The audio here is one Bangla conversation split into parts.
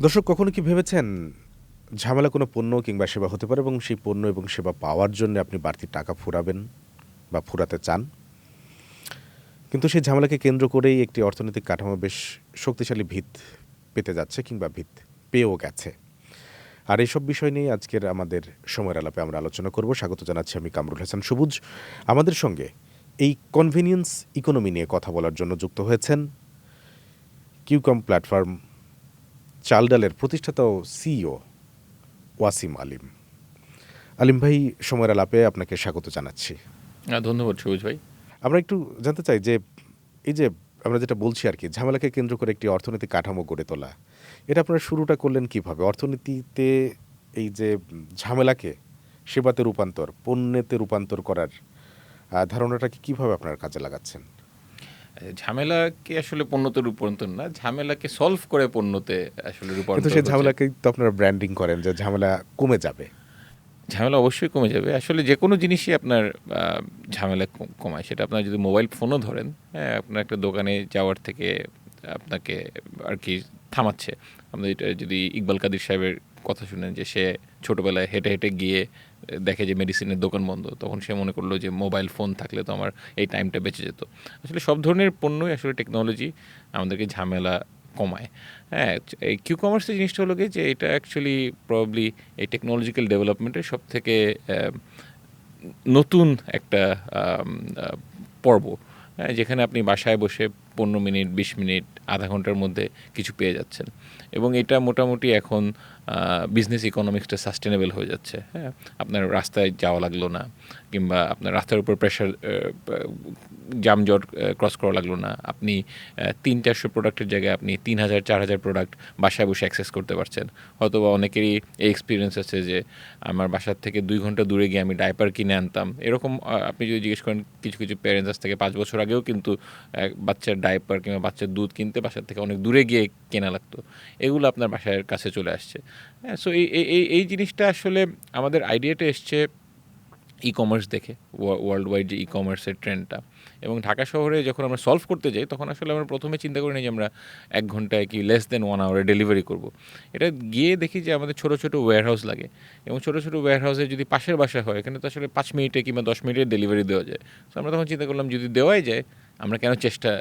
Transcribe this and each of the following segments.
দর্শক কখনো কি ভেবেছেন ঝামেলা কোনো পণ্য কিংবা সেবা হতে পারে এবং সেই পণ্য এবং সেবা পাওয়ার জন্য আপনি বাড়তি টাকা ফুরাবেন বা ফুরাতে চান, কিন্তু সেই ঝামেলাকে কেন্দ্র করেই একটি অর্থনৈতিক কাঠামো বেশ শক্তিশালী ভিত পেতে যাচ্ছে কিংবা ভিত পেয়েও গেছে। আর এইসব বিষয় নিয়ে আজকের আমাদের সময়ের আলাপে আমরা আলোচনা করব। স্বাগত জানাচ্ছি আমি কামরুল হাসান সবুজ। আমাদের সঙ্গে এই কনভেনিয়েন্স ইকোনমি নিয়ে কথা বলার জন্য যুক্ত হয়েছেন কিউকম প্ল্যাটফর্ম চাল ডালের প্রতিষ্ঠাতা ও সিইও ওয়াসিম আলিম। আলিম ভাই, সময়ের আলাপে আপনাকে স্বাগত জানাচ্ছি। ধন্যবাদ সবুজ ভাই। আমরা একটু জানতে চাই যে এই যে আমরা যেটা বলছি আর কি, ঝামেলাকে কেন্দ্র করে একটি অর্থনৈতিক কাঠামো গড়ে তোলা, এটা আপনারা শুরুটা করলেন কিভাবে? অর্থনীতিতে এই যে ঝামেলাকে সেবাতে রূপান্তর, পণ্যেতে রূপান্তর করার ধারণাটাকে কিভাবে আপনারা কাজে লাগাচ্ছেন? ঝামেলাকে আসলে পণ্যতে রূপান্তর না, ঝামেলাকে সলভ করে পণ্যতে আসলে কিন্তু রূপান্তর সেই হচ্ছে। ঝামেলাকেই তো আপনারা ব্র্যান্ডিং করেন যে ঝামেলা কমে যাবে। ঝামেলা অবশ্যই কমে যাবে। আসলে যে কোনো জিনিসই আপনার ঝামেলা কমায়। সেটা আপনার যদি মোবাইল ফোনও ধরেন, হ্যাঁ, আপনার একটা দোকানে যাওয়ার থেকে আপনাকে আর কি থামাচ্ছে। আপনি এটা যদি ইকবাল কাদির সাহেবের কথা শুনেন যে সে ছোটোবেলায় হেঁটে হেঁটে গিয়ে দেখে যে মেডিসিনের দোকান বন্ধ, তখন সে মনে করলো যে মোবাইল ফোন থাকলে তো আমার এই টাইমটা বেঁচে যেত। আসলে সব ধরনের পণ্যই আসলে টেকনোলজি আমাদেরকে ঝামেলা কমায়। হ্যাঁ, এই কিউ কমার্সের জিনিসটা হলো কি যে এটা অ্যাকচুয়ালি প্রবাবলি এই টেকনোলজিক্যাল ডেভেলপমেন্টের সব থেকে নতুন একটা পর্ব, হ্যাঁ, যেখানে আপনি বাসায় বসে 15 মিনিট 20 মিনিট আধা ঘন্টার মধ্যে কিছু পেয়ে যাচ্ছেন, এবং এটা মোটামুটি এখন বিজনেস ইকোনমিক্সটা সাস্টেনেবল হয়ে যাচ্ছে। হ্যাঁ, আপনার রাস্তায় যাওয়া লাগলো না, কিংবা আপনার রাস্তার উপর প্রেশার জামজট ক্রস করা লাগলো না। আপনি 300-400 প্রোডাক্টের জায়গায় আপনি 3000-4000 প্রোডাক্ট বাসায় বসে অ্যাক্সেস করতে পারছেন। হয়তো বা অনেকেরই এই এক্সপিরিয়েন্স আছে যে আমার বাসার থেকে 2 ঘন্টা দূরে গিয়ে আমি ডাইপার কিনে আনতাম। এরকম আপনি যদি জিজ্ঞেস করেন কিছু কিছু প্যারেন্টস আজ থেকে 5 বছর আগেও কিন্তু বাচ্চার ডাইপার কিংবা বাচ্চার দুধ কিনতে বাসার থেকে অনেক দূরে গিয়ে কেনা লাগতো। এগুলো আপনার বাসার কাছে চলে আসছে। হ্যাঁ, সো এই জিনিসটা আসলে আমাদের আইডিয়াটা এসছে ই কমার্স দেখে, ওয়ার্ল্ড ওয়াইড যে ই কমার্সের ট্রেন্ডটা। এবং ঢাকা শহরে যখন আমরা সলভ করতে যাই, তখন আসলে আমরা প্রথমে চিন্তা করি না যে আমরা 1 ঘন্টায় কি লেস দেন 1 আওয়ারে ডেলিভারি করব। এটা গিয়ে দেখি যে আমাদের ছোটো ছোটো ওয়্যারহাউস লাগে, এবং ছোটো ছোটো ওয়্যারহাউসে যদি পাশের বাসায় হয়, এখানে তো আসলে 5 মিনিটে কিংবা 10 মিনিটে ডেলিভারি দেওয়া যায়। সো আমরা তখন চিন্তা করলাম যদি দেওয়াই যায়, আমরা কেন চেষ্টা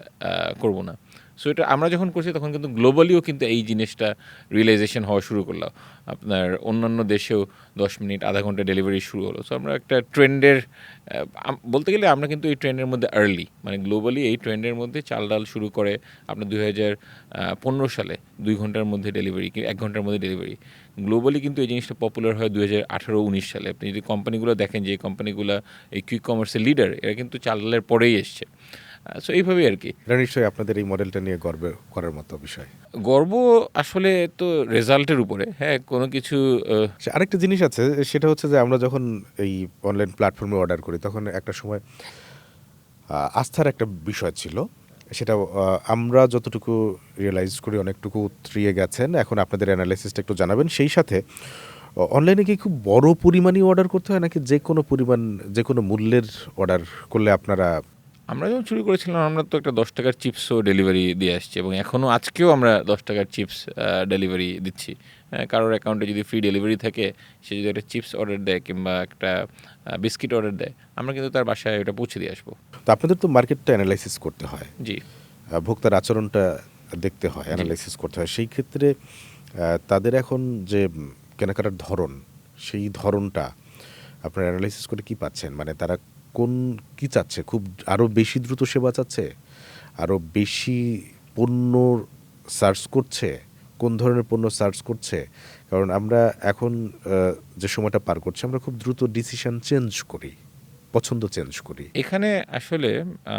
করব না। সো এটা আমরা যখন করছি তখন কিন্তু গ্লোবালিও কিন্তু এই জিনিসটা রিয়েলাইজেশন হওয়া শুরু করলো। আপনার অন্যান্য দেশেও 10 মিনিট আধা ঘন্টা ডেলিভারি শুরু হলো। সো আমরা একটা ট্রেন্ডের বলতে গেলে আমরা কিন্তু এই ট্রেন্ডের মধ্যে আর্লি, মানে গ্লোবালি এই ট্রেন্ডের মধ্যে চাল ডাল শুরু করে আপনার 2015 সালে 2 ঘন্টার মধ্যে ডেলিভারি, 1 ঘন্টার মধ্যে ডেলিভারি। গ্লোবালি কিন্তু এই জিনিসটা পপুলার হয় 2018-19 সালে। আপনি যদি কোম্পানিগুলো দেখেন, যে কোম্পানিগুলো এই কুইক কমার্সের লিডার, এরা কিন্তু চাল ডালের পরেই এসছে। সো এইভাবেই আর কি। এটা নিশ্চয়ই আপনাদের এই মডেলটা নিয়ে গর্ব করার মতো বিষয়। গর্ব আসলে তো রেজাল্টের উপরে, হ্যাঁ, কোনো কিছু আরেকটা জিনিস আছে, সেটা হচ্ছে যে আমরা যখন এই অনলাইন প্ল্যাটফর্মে অর্ডার করি তখন একটা সময় আস্থার একটা বিষয় ছিল। সেটা আমরা যতটুকু রিয়েলাইজ করি অনেকটুকু উতরিয়ে গেছেন। এখন আপনাদের অ্যানালাইসিসটা একটু জানাবেন। সেই সাথে অনলাইনে কি খুব বড় পরিমাণই অর্ডার করতে হয়, নাকি যে কোনো পরিমাণ যে কোনো মূল্যের অর্ডার করলে আপনারা? আমরা যখন শুরু করেছিলাম আমরা তো একটা 10 টাকার চিপসও ডেলিভারি দিয়ে আসছি, এবং এখনও আজকেও আমরা 10 টাকার চিপস ডেলিভারি দিচ্ছি। হ্যাঁ, কারোর অ্যাকাউন্টে যদি ফ্রি ডেলিভারি থাকে, সে যদি একটা চিপস অর্ডার দেয় কিংবা একটা বিস্কিট অর্ডার দেয়, আমরা কিন্তু তার বাসায় ওটা পৌঁছে দিয়ে আসবো। তো আপনাদের তো মার্কেটটা অ্যানালাইসিস করতে হয়, জি, ভোক্তার আচরণটা দেখতে হয়, জি। অ্যানালাইসিস করতে হয়। সেই ক্ষেত্রে তাদের এখন যে কেনাকাটার ধরন, সেই ধরনটা আপনারা অ্যানালাইসিস করে কি পাচ্ছেন? মানে তারা কি চাচ্ছে? খুব আরও বেশি দ্রুত সেবা চাচ্ছে? আরও বেশি পণ্য সার্চ করছে? কোন ধরনের পণ্য সার্চ করছে? কারণ আমরা এখন যে সময়টা পার করছি, আমরা খুব দ্রুত ডিসিশন চেঞ্জ করি, পছন্দ চেঞ্জ করি। এখানে আসলে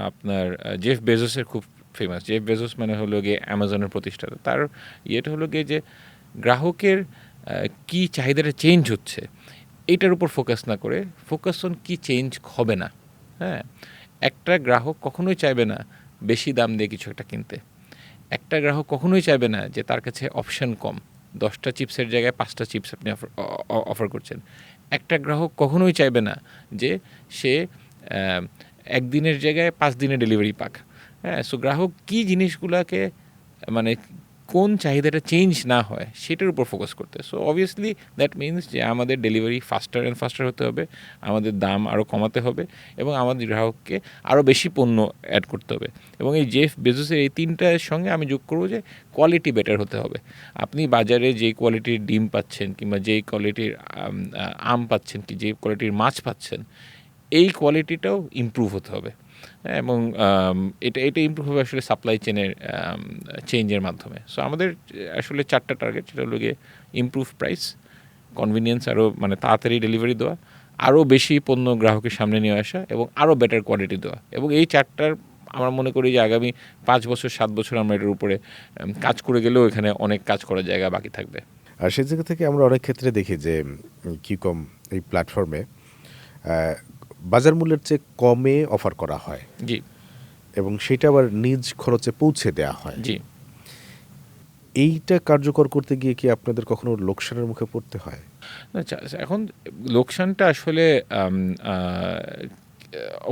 আপনার জেফ বেজোসের খুব ফেমাস। জেফ বেজোস মানে হলো গিয়ে অ্যামাজনের প্রতিষ্ঠাতা। তার ইয়েটা হলো গিয়ে যে গ্রাহকের কী চাহিদাটা চেঞ্জ হচ্ছে, এইটার উপর ফোকাস না করে ফোকাস অন কী চেঞ্জ হবে না। হ্যাঁ, একটা গ্রাহক কখনোই চাইবে না বেশি দাম দিয়ে কিছু একটা কিনতে। একটা গ্রাহক কখনোই চাইবে না যে তার কাছে অপশান কম, 10টা চিপসের জায়গায় 5টা চিপস আপনি অফার করছেন। একটা গ্রাহক কখনোই চাইবে না যে সে 1 দিনের জায়গায় 5 দিনের ডেলিভারি পাক। হ্যাঁ, সো গ্রাহক কী জিনিসগুলোকে মানে কোন চাহিদাটা চেঞ্জ না হয় সেটার উপর ফোকাস করতে। সো অবভিয়াসলি দ্যাট মিনস যে আমাদের ডেলিভারি ফাস্টার অ্যান্ড ফাস্টার হতে হবে, আমাদের দাম আরও কমাতে হবে এবং আমাদের গ্রাহককে আরও বেশি পণ্য অ্যাড করতে হবে। এবং এই জেফ বেজোসের এই তিনটার সঙ্গে আমি যোগ করবো যে কোয়ালিটি বেটার হতে হবে। আপনি বাজারে যেই কোয়ালিটির ডিম পাচ্ছেন কিংবা যেই কোয়ালিটির আম পাচ্ছেন কি যেই কোয়ালিটির মাছ পাচ্ছেন, এই কোয়ালিটিটাও ইমপ্রুভ হতে হবে। এবং এটা ইমপ্রুভ হবে আসলে সাপ্লাই চেঞ্জের মাধ্যমে। সো আমাদের আসলে 4টা টার্গেট, সেটা হলো গিয়ে ইমপ্রুভ প্রাইস, কনভিনিয়েন্স, আরও মানে তাড়াতাড়ি ডেলিভারি দেওয়া, আরও বেশি পণ্য গ্রাহকের সামনে নিয়ে আসা এবং আরও বেটার কোয়ালিটি দেওয়া। এবং এই 4টার আমরা মনে করি যে আগামী 5 বছর 7 বছর আমরা এটার উপরে কাজ করে গেলেও এখানে অনেক কাজ করার জায়গা বাকি থাকবে। আর সেই জায়গা থেকে আমরা অনেক ক্ষেত্রে দেখি যে কিকম এই প্ল্যাটফর্মে বাজার মূল্যের চেয়ে কমে অফার করা হয়, জি, এবং সেটা আবার নিজ খরচে পৌঁছে দেওয়া হয়। জি। এইটা কার্যকর করতে গিয়ে কি আপনাদের কখনো লোকসানের মুখে পড়তে হয়? আচ্ছা, এখন লোকসানটা আসলে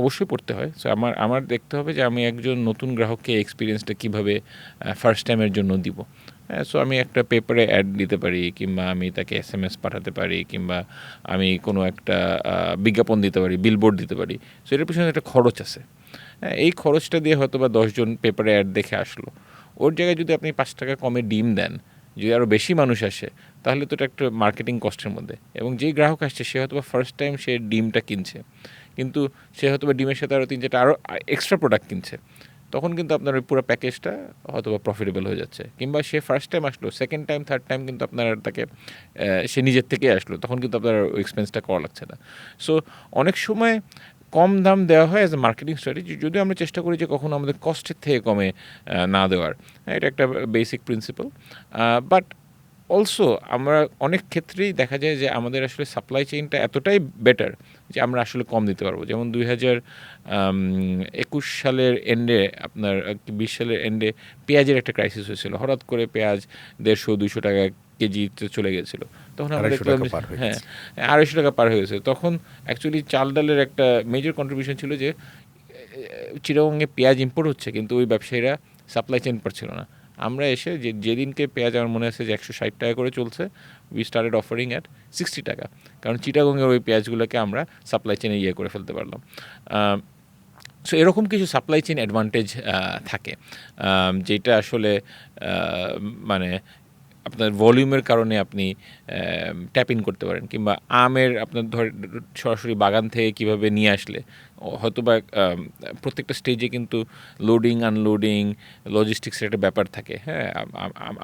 অবশ্যই পড়তে হয়। সো আমার দেখতে হবে যে আমি একজন নতুন গ্রাহককে এক্সপিরিয়েন্সটা কীভাবে ফার্স্ট টাইমের জন্য দিব। হ্যাঁ, সো আমি একটা পেপারে অ্যাড দিতে পারি, কিংবা আমি তাকে SMS পাঠাতে পারি, কিংবা আমি কোনো একটা বিজ্ঞাপন দিতে পারি, বিলবোর্ড দিতে পারি। সো এটার পিছনে একটা খরচ আছে। হ্যাঁ, এই খরচটা দিয়ে হয়তো বা 10 জন পেপারে অ্যাড দেখে আসলো, ওর জায়গায় যদি আপনি 5 টাকা কমে ডিম দেন, যদি আরও বেশি মানুষ আসে, তাহলে তো এটা একটা মার্কেটিং কস্টের মধ্যে। এবং যেই গ্রাহক আসছে সে হয়তো বা ফার্স্ট টাইম সে ডিমটা কিনছে, কিন্তু সে হয়তো বা ডিমের সাথে আরও 3-4টা আরও এক্সট্রা প্রোডাক্ট কিনছে, তখন কিন্তু আপনার ওই পুরো প্যাকেজটা হয়তো বা প্রফিটেবল হয়ে যাচ্ছে। কিংবা সে ফার্স্ট টাইম আসলো, সেকেন্ড টাইম থার্ড টাইম কিন্তু আপনার তাকে সে নিজের থেকেই আসলো, তখন কিন্তু আপনার ওই এক্সপেন্সটা করা লাগছে না। সো অনেক সময় কম দাম দেওয়া হয় অ্যাজ এ মার্কেটিং স্ট্র্যাটেজি, যদিও আমরা চেষ্টা করি যে কখনো আমাদের কস্টের থেকে কমে না দেওয়ার। এটা একটা বেসিক প্রিন্সিপাল। বাট অলসো আমরা অনেক ক্ষেত্রেই দেখা যায় যে আমাদের আসলে সাপ্লাই চেইনটা এতটাই বেটার যে আমরা আসলে কম দিতে পারবো। যেমন 2021 সালের এন্ডে, আপনার 20 সালের এন্ডে পেঁয়াজের একটা ক্রাইসিস হয়েছিল। হঠাৎ করে পেঁয়াজ 150-200 টাকা কেজিতে চলে গেছিলো। তখন আমরা দেখলাম, হ্যাঁ, 250 টাকা পার হয়ে গেছে। তখন অ্যাকচুয়ালি চাল ডালের একটা মেজর কন্ট্রিবিউশন ছিল যে চিটাগংয়ে পেঁয়াজ ইম্পোর্ট হচ্ছে, কিন্তু ওই ব্যবসায়ীরা সাপ্লাই চেইন পাচ্ছিল না। আমরা এসে যেদিনকে পেঁয়াজ আমার মনে আছে যে 160 টাকা করে চলছে, উই স্টার্টেড অফারিং অ্যাট 60 টাকা, কারণ চিটাগংয়ের ওই পেঁয়াজগুলোকে আমরা সাপ্লাই চেইনে করে ফেলতে পারলাম। সো এরকম কিছু সাপ্লাই চেইন অ্যাডভান্টেজ থাকে, যেটা আসলে মানে আপনার ভলিউমের কারণে আপনি ট্যাপ ইন করতে পারেন। কিংবা আমের আপনার সরাসরি বাগান থেকে কিভাবে নিয়ে আসলে, হয়তো বা প্রত্যেকটা স্টেজে কিন্তু লোডিং আনলোডিং লজিস্টিক্সের একটা ব্যাপার থাকে। হ্যাঁ,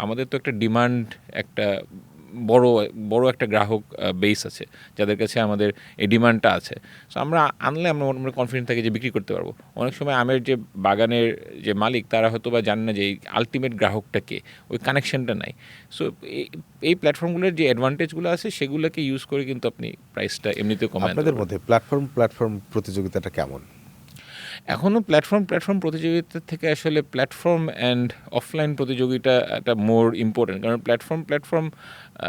আমাদের তো একটা ডিমান্ড, একটা বড় একটা গ্রাহক বেস আছে যাদের কাছে আমাদের এই ডিমান্ডটা আছে। সো আমরা আনলে আমরা মোটামুটি কনফিডেন্ট থাকি যে বিক্রি করতে পারবো। অনেক সময় আমের যে বাগানের যে মালিক, তারা হয়তো বা জানে না যে এই আলটিমেট গ্রাহকটা কে, ওই কানেকশনটা নাই। সো এই প্ল্যাটফর্মগুলোর যে অ্যাডভান্টেজগুলো আছে সেগুলোকে ইউজ করে কিন্তু আপনি প্রাইসটা এমনিতেও কমাতে পারবেন। আপনাদের মধ্যে প্ল্যাটফর্ম প্রতিযোগিতাটা কেমন? এখনও প্ল্যাটফর্ম প্রতিযোগিতার থেকে আসলে প্ল্যাটফর্ম অ্যান্ড অফলাইন প্রতিযোগিতাটা মোর ইম্পর্ট্যান্ট। কারণ প্ল্যাটফর্ম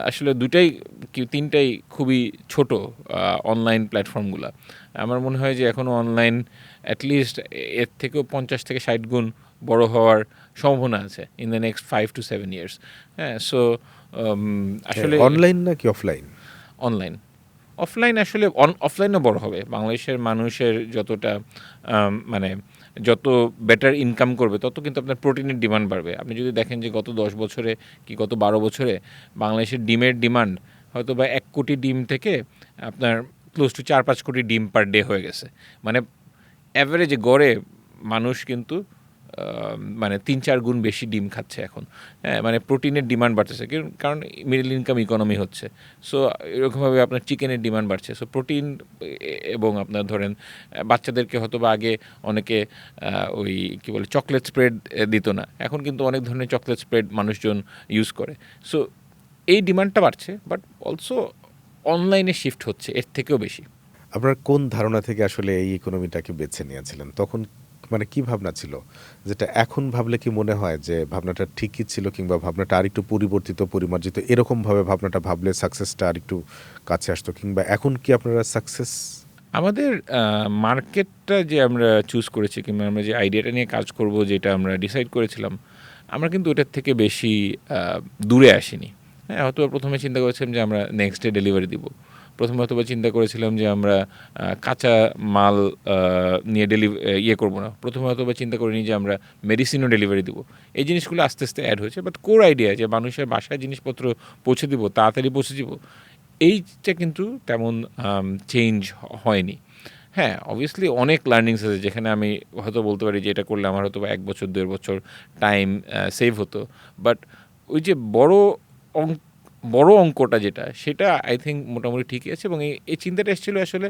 আসলে তিনটাই খুবই ছোট অনলাইন প্ল্যাটফর্মগুলো। আমার মনে হয় যে এখনও অনলাইন অ্যাটলিস্ট এর থেকেও 50 থেকে 60 গুণ বড় হওয়ার সম্ভাবনা আছে in the next 5 to 7 years। হ্যাঁ, সো আসলে অনলাইন নাকি অফলাইন? অনলাইন। অফলাইন আসলে অফলাইনও বড় হবে। বাংলাদেশের মানুষের যতটা মানে যত বেটার ইনকাম করবে, তত কিন্তু আপনার প্রোটিনের ডিমান্ড বাড়বে। আপনি যদি দেখেন যে গত 10 বছরে কি গত 12 বছরে বাংলাদেশের ডিমের ডিমান্ড হয়তো বা 1 কোটি ডিম থেকে আপনার ক্লোজ টু 4-5 কোটি ডিম পার ডে হয়ে গেছে। মানে অ্যাভারেজে গড়ে মানুষ কিন্তু মানে 3-4 গুণ বেশি ডিম খাচ্ছে এখন। হ্যাঁ, মানে প্রোটিনের ডিমান্ড বাড়তেছে, কারণ মিডল ইনকাম ইকোনমি হচ্ছে। সো এরকমভাবে আপনার চিকেনের ডিমান্ড বাড়ছে। সো প্রোটিন, এবং আপনার ধরেন বাচ্চাদেরকে হয়তো বা আগে অনেকে ওই কী বলে চকলেট স্প্রেড দিত না, এখন কিন্তু অনেক ধরনের চকলেট স্প্রেড মানুষজন ইউজ করে। সো এই ডিমান্ডটা বাড়ছে, বাট অলসো অনলাইনে শিফট হচ্ছে এর থেকেও বেশি। আপনার কোন ধারণা থেকে আসলে এই ইকোনমিটাকে বেছে নিয়েছিলেন? তখন মানে কি ভাবনা ছিল, যেটা এখন ভাবলে কি মনে হয় যে ভাবনাটা ঠিকই ছিল, কিংবা ভাবনাটা আরেকটু পরিবর্তিত পরিমার্জিত এরকমভাবে ভাবনাটা ভাবলে সাকসেসটা আরেকটু কাছে আসতো, কিংবা এখন কি আপনারা সাকসেস? আমাদের মার্কেটটা যে আমরা চুজ করেছি, কিংবা আমরা যে আইডিয়াটা নিয়ে কাজ করব, যেটা আমরা ডিসাইড করেছিলাম, আমরা কিন্তু ওটার থেকে বেশি দূরে আসিনি। হ্যাঁ, হয়তো প্রথমে চিন্তা করেছিলাম যে আমরা নেক্সট ডে ডেলিভারি দিব। প্রথমে হয়তো চিন্তা করেছিলাম যে আমরা কাঁচা মাল নিয়ে ইয়ে করবো না। প্রথমে হয়তো চিন্তা করিনি যে আমরা মেডিসিনও ডেলিভারি দিব। এই জিনিসগুলো আস্তে আস্তে অ্যাড হয়েছে, বাট কোর আইডিয়া যে মানুষের বাসায় জিনিসপত্র পৌঁছে দিব, তাড়াতাড়ি পৌঁছে দিব, এইটা কিন্তু তেমন চেঞ্জ হয়নি। হ্যাঁ, অবভিয়াসলি অনেক লার্নিংস আছে যেখানে আমি হয়তো বলতে পারি যে এটা করলে আমার হয়তো 1 বছর 1.5 বছর টাইম সেভ হতো। বাট ওই যে বড় অঙ্কটা যেটা, সেটা আই থিঙ্ক মোটামুটি ঠিকই আছে। এবং এই চিন্তাটা এসেছিলো আসলে,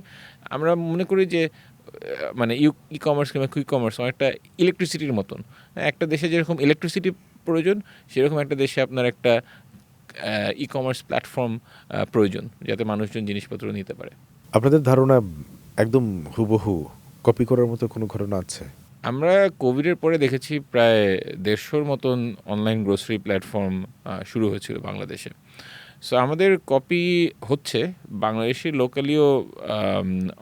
আমরা মনে করি যে মানে ই কমার্স কিংবা কুইক কমার্স অনেকটা ইলেকট্রিসিটির মতন। একটা দেশে যেরকম ইলেকট্রিসিটি প্রয়োজন, সেরকম একটা দেশে আপনার একটা ই কমার্স প্ল্যাটফর্ম প্রয়োজন, যাতে মানুষজন জিনিসপত্র নিতে পারে। আপনাদের ধারণা একদম হুবহু কপি করার মতো কোনো ঘটনা আছে? আমরা কোভিডের পরে দেখেছি প্রায় 150-র মতন অনলাইন গ্রোসারি প্ল্যাটফর্ম শুরু হয়েছিল বাংলাদেশে। সো আমাদের কপি হচ্ছে, বাংলাদেশি লোকালিও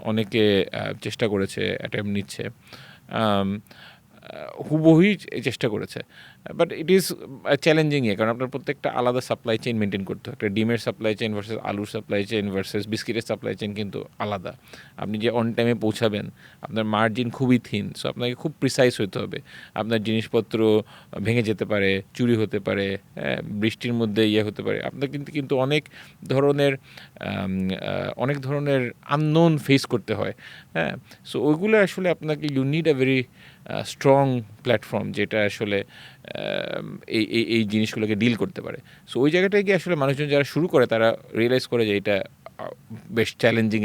অনেকে চেষ্টা করেছে, অ্যাটেম্প নিচ্ছে, হুবহুই চেষ্টা করেছে। বাট ইট ইজ চ্যালেঞ্জিং কারণ আপনার প্রত্যেকটা আলাদা সাপ্লাই চেইন মেনটেন করতে হয়। একটা ডিমের সাপ্লাই চেইন ভার্সেস আলুর সাপ্লাই চেইন ভার্সেস বিস্কিটের সাপ্লাই চেইন কিন্তু আলাদা। আপনি যে অন টাইমে পৌঁছাবেন, আপনার মার্জিন খুবই থিন, সো আপনাকে খুব প্রিসাইজ হতে হবে। আপনার জিনিসপত্র ভেঙে যেতে পারে, চুরি হতে পারে, বৃষ্টির মধ্যে ইয়ে হতে পারে। আপনার কিন্তু অনেক ধরনের আননোন ফেস করতে হয়। হ্যাঁ, সো ওইগুলো আসলে আপনাকে you need a very strong platform, যেটা আসলে এই জিনিসগুলোকে ডিল করতে পারে। সো ওই জায়গাটায় গিয়ে আসলে মানুষজন যারা শুরু করে, তারা রিয়েলাইজ করে যে এটা বেশ চ্যালেঞ্জিং